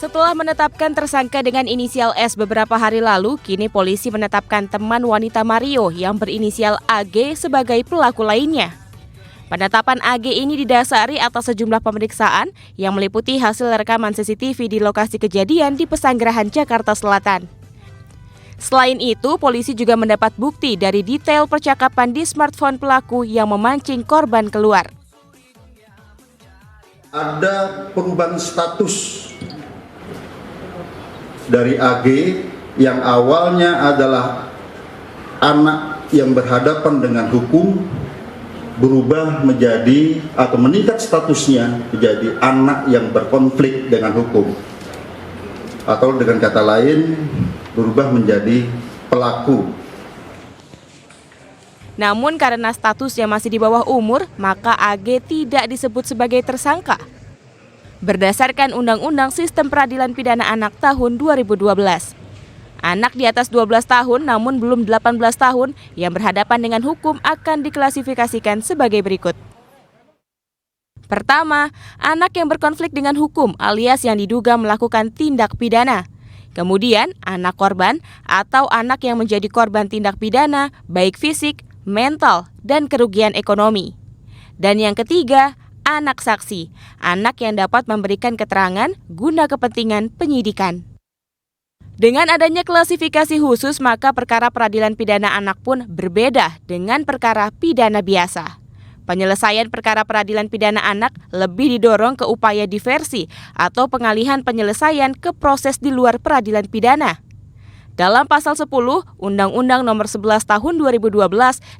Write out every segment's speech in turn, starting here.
Setelah menetapkan tersangka dengan inisial S beberapa hari lalu, kini polisi menetapkan teman wanita Mario yang berinisial AG sebagai pelaku lainnya. Penetapan AG ini didasari atas sejumlah pemeriksaan yang meliputi hasil rekaman CCTV di lokasi kejadian di Pesanggerahan, Jakarta Selatan. Selain itu, polisi juga mendapat bukti dari detail percakapan di smartphone pelaku yang memancing korban keluar. Ada perubahan status dari AG yang awalnya adalah anak yang berhadapan dengan hukum, berubah menjadi atau meningkat statusnya menjadi anak yang berkonflik dengan hukum, atau dengan kata lain berubah menjadi pelaku. Namun karena statusnya masih di bawah umur, maka AG tidak disebut sebagai tersangka. Berdasarkan Undang-Undang Sistem Peradilan Pidana Anak tahun 2012. Anak di atas 12 tahun namun belum 18 tahun yang berhadapan dengan hukum akan diklasifikasikan sebagai berikut. Pertama, anak yang berkonflik dengan hukum alias yang diduga melakukan tindak pidana. Kemudian, anak korban atau anak yang menjadi korban tindak pidana baik fisik, mental, dan kerugian ekonomi. Dan yang ketiga, anak saksi, anak yang dapat memberikan keterangan guna kepentingan penyidikan. Dengan adanya klasifikasi khusus, maka perkara peradilan pidana anak pun berbeda dengan perkara pidana biasa. Penyelesaian perkara peradilan pidana anak lebih didorong ke upaya diversi atau pengalihan penyelesaian ke proses di luar peradilan pidana. Dalam pasal 10 Undang-Undang Nomor 11 Tahun 2012,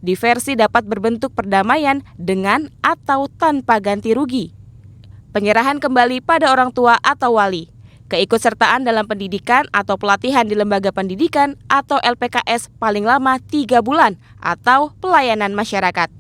diversi dapat berbentuk perdamaian dengan atau tanpa ganti rugi. Penyerahan kembali pada orang tua atau wali. Keikutsertaan dalam pendidikan atau pelatihan di lembaga pendidikan atau LPKS paling lama 3 bulan atau pelayanan masyarakat.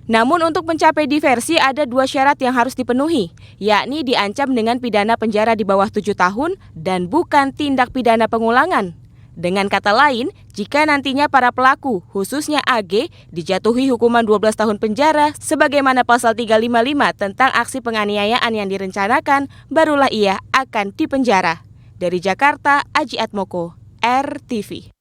Namun untuk mencapai diversi ada 2 syarat yang harus dipenuhi, yakni diancam dengan pidana penjara di bawah 7 tahun dan bukan tindak pidana pengulangan. Dengan kata lain, jika nantinya para pelaku, khususnya AG, dijatuhi hukuman 12 tahun penjara sebagaimana pasal 355 tentang aksi penganiayaan yang direncanakan, barulah ia akan dipenjara. Dari Jakarta, Aji Atmoko, RTV.